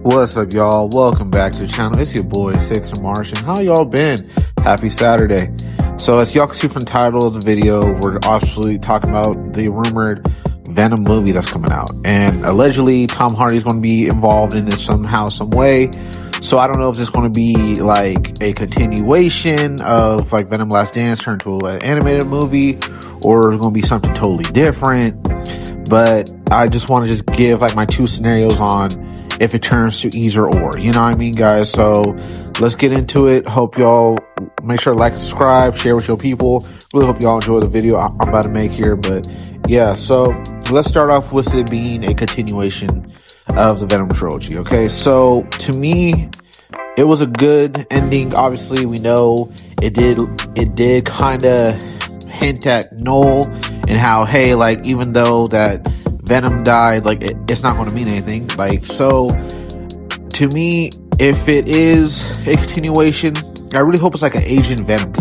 What's up, y'all? Welcome back to the channel. It's your boy, Six and Martian. How y'all been? Happy Saturday. So, as y'all can see from the title of the video, we're obviously talking about the rumored Venom movie that's coming out. And allegedly, Tom Hardy's going to be involved in this somehow, some way. So, I don't know if it's going to be like a continuation of like Venom Last Dance turned to an animated movie, or it's going to be something totally different. But I just want to give like my two scenarios on if it turns to either or, you know what I mean, guys? So let's get into it. Hope y'all make sure to like and subscribe, share with your people. Really hope y'all enjoy the video I'm about to make here. But yeah, so let's start off with it being a continuation of the Venom trilogy. Okay, so to me, it was a good ending. Obviously, we know it did kind of hint at Noel and how, hey, like, even though that Venom died, like, it's not going to mean anything. Like, so to me, if it is a continuation, I really hope it's like an Agent Venom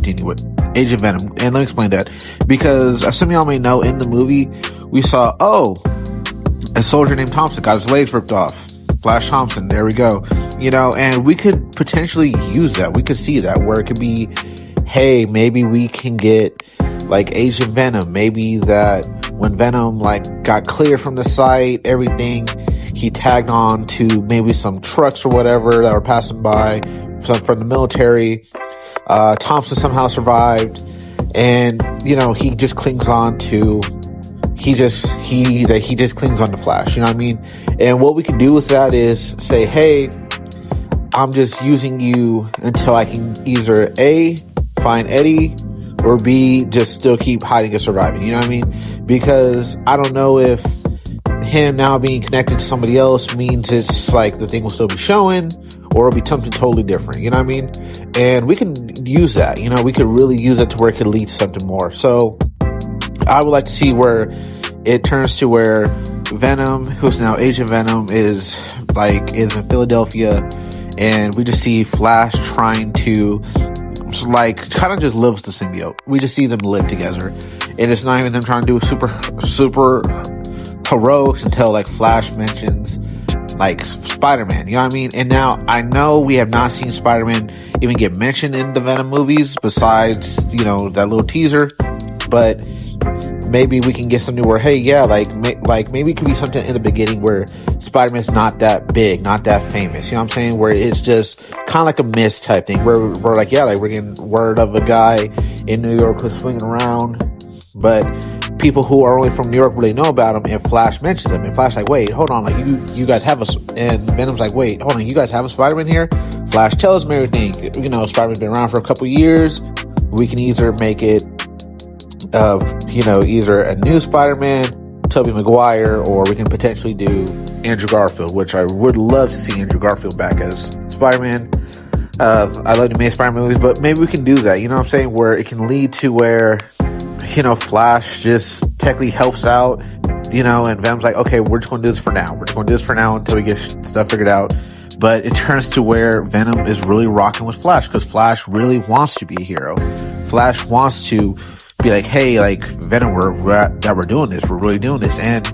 Agent Venom. And let me explain that, because as some of y'all may know, in the movie we saw, a soldier named Thompson got his legs ripped off. Flash Thompson, there we go. You know, and we could potentially use that. We could see that, where it could be, hey, maybe we can get like Agent Venom. Maybe that when Venom like got cleared from the site, everything, he tagged on to maybe some trucks or whatever that were passing by from the military. Thompson somehow survived, and you know, he just clings on to he just clings on to Flash, you know what I mean? And what we can do with that is say, hey, I'm just using you until I can either A, find Eddie, or B, just still keep hiding and surviving, you know what I mean? Because I don't know if him now being connected to somebody else means it's like the thing will still be showing, or it'll be something totally different, you know what I mean? And we can use that, you know, we could really use it to where it could lead to something more. So I would like to see where it turns to where Venom, who's now Agent Venom, is in Philadelphia, and we just see Flash trying to like kind of just lives the symbiote. We just see them live together, and it's not even them trying to do super heroics until like Flash mentions like Spider-Man, you know what I mean? And now I know we have not seen Spider-Man even get mentioned in the Venom movies besides, you know, that little teaser, but maybe we can get something where, hey, yeah, like maybe it could be something in the beginning where Spider-Man's not that big, not that famous, you know what I'm saying? Where it's just kind of like a mist type thing, where we're like, yeah, like we're getting word of a guy in New York who's swinging around, but people who are only from New York really know about him, and Flash mentions him, and Flash like, wait, hold on, like you guys have and Venom's like, wait, hold on, you guys have a Spider-Man here? Flash tells him everything, you know, Spider-Man's been around for a couple years. We can either make it you know, either a new Spider-Man, Tobey Maguire, or we can potentially do Andrew Garfield, which I would love to see Andrew Garfield back as Spider-Man. I love the main Spider-Man movies, but maybe we can do that, you know what I'm saying, where it can lead to where, you know, Flash just technically helps out, you know, and Venom's like, okay, we're just going to do this for now. We're just going to do this for now until we get stuff figured out. But it turns to where Venom is really rocking with Flash, because Flash really wants to be a hero. Flash wants to be like, hey, like, Venom, we're doing this, we're really doing this, and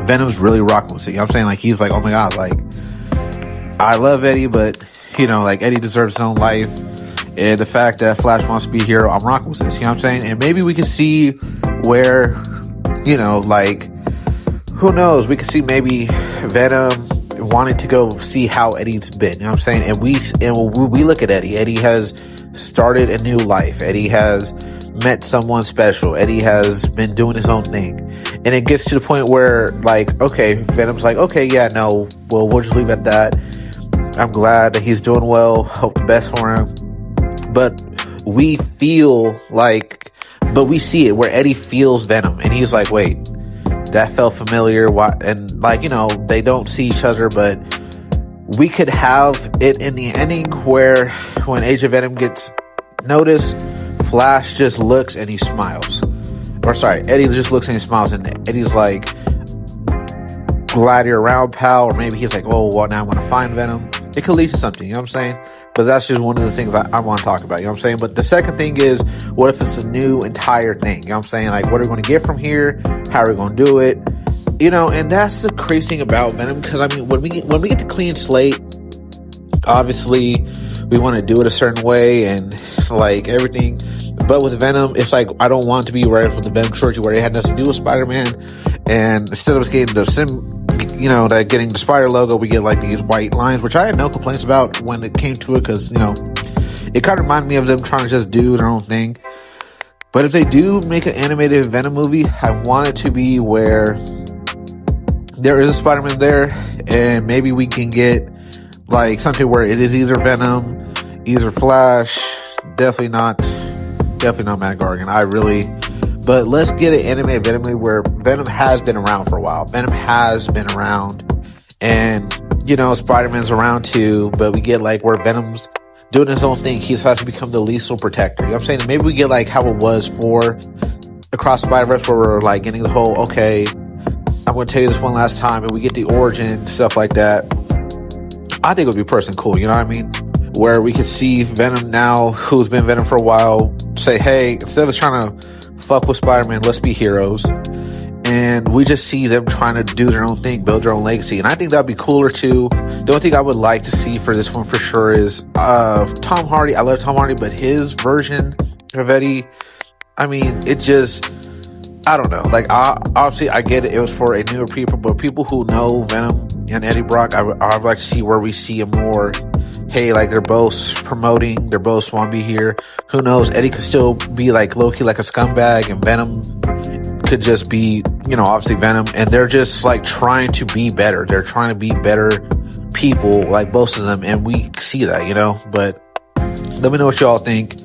Venom's really rocking with it, you know what I'm saying? Like, he's like, oh my god, like, I love Eddie, but, you know, like, Eddie deserves his own life, and the fact that Flash wants to be a hero, I'm rocking with this, you know what I'm saying? And maybe we can see where, you know, like, who knows, we could see maybe Venom wanting to go see how Eddie's been, you know what I'm saying? And we look at Eddie has started a new life, Eddie has met someone special, Eddie has been doing his own thing, and it gets to the point where, like, okay, Venom's like, okay, yeah, no, well, we'll just leave it at that. I'm glad that he's doing well, hope the best for him. But we see it where Eddie feels Venom, and he's like, wait, that felt familiar. Why? And like, you know, they don't see each other, but we could have it in the ending where when Agent Venom gets noticed, Flash just looks and he smiles. Or sorry, Eddie just looks and he smiles, and Eddie's like, glad you're around, pal. Or maybe he's like, oh, well, now I'm going to find Venom. It could lead to something, you know what I'm saying? But that's just one of the things I want to talk about, you know what I'm saying? But the second thing is, what if it's a new entire thing, you know what I'm saying? Like, what are we going to get from here? How are we going to do it? And that's the crazy thing about Venom, because I mean, when we get the clean slate, obviously we want to do it a certain way and like everything. But with Venom, it's like I don't want to be right from the Venom trilogy where it had nothing to do with Spider-Man, and instead of us getting that getting the Spider logo, we get like these white lines, which I had no complaints about when it came to it, because it kind of reminded me of them trying to just do their own thing. But if they do make an animated Venom movie, I want it to be where there is a Spider-Man there, and maybe we can get like something where it is either Venom, either Flash, definitely not Matt Gargan. But let's get an animated Venom movie where Venom has been around for a while. Venom has been around, and Spider-Man's around too, but we get like where Venom's doing his own thing. He's about to become the lethal protector. I'm saying? Maybe we get like how it was for Across Spider-Verse, where we're like getting the whole, okay, I'm going to tell you this one last time, and we get the origin, stuff like that. I think it would be personally cool, you know what I mean? Where we could see Venom now, who's been Venom for a while, say, hey, instead of us trying to fuck with Spider-Man, let's be heroes. And we just see them trying to do their own thing, build their own legacy. And I think that would be cooler too. The only thing I would like to see for this one for sure is Tom Hardy. I love Tom Hardy, but his version of Eddie, I mean, it just, I don't know. Like, obviously, I get it. It was for a newer people, but people who know Venom and Eddie Brock, I'd like to see where we see him more. Hey, like, they're both promoting, they're both want to be here. Who knows? Eddie could still be like low-key like a scumbag, and Venom could just be, obviously Venom. And they're just like trying to be better. They're trying to be better people, like both of them, and we see that, But let me know what y'all think.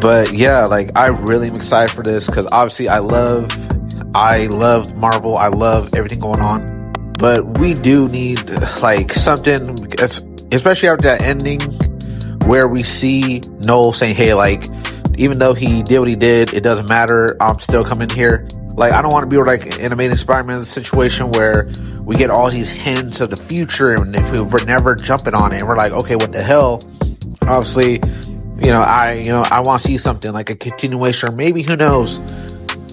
But yeah, like, I really am excited for this, because obviously I love Marvel. I love everything going on, but we do need like something, especially after that ending where we see Noel saying, hey, like, even though he did what he did, it doesn't matter, I'm still coming here. Like, I don't want to be like an Amazing Spider-Man situation where we get all these hints of the future, and if we're never jumping on it, and we're like, okay, what the hell? Obviously, I want to see something like a continuation, or maybe, who knows,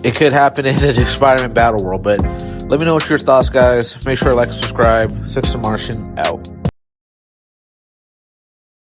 it could happen in the Spider-Man Battle World. But let me know what your thoughts, guys. Make sure to like and subscribe. Six Martian out.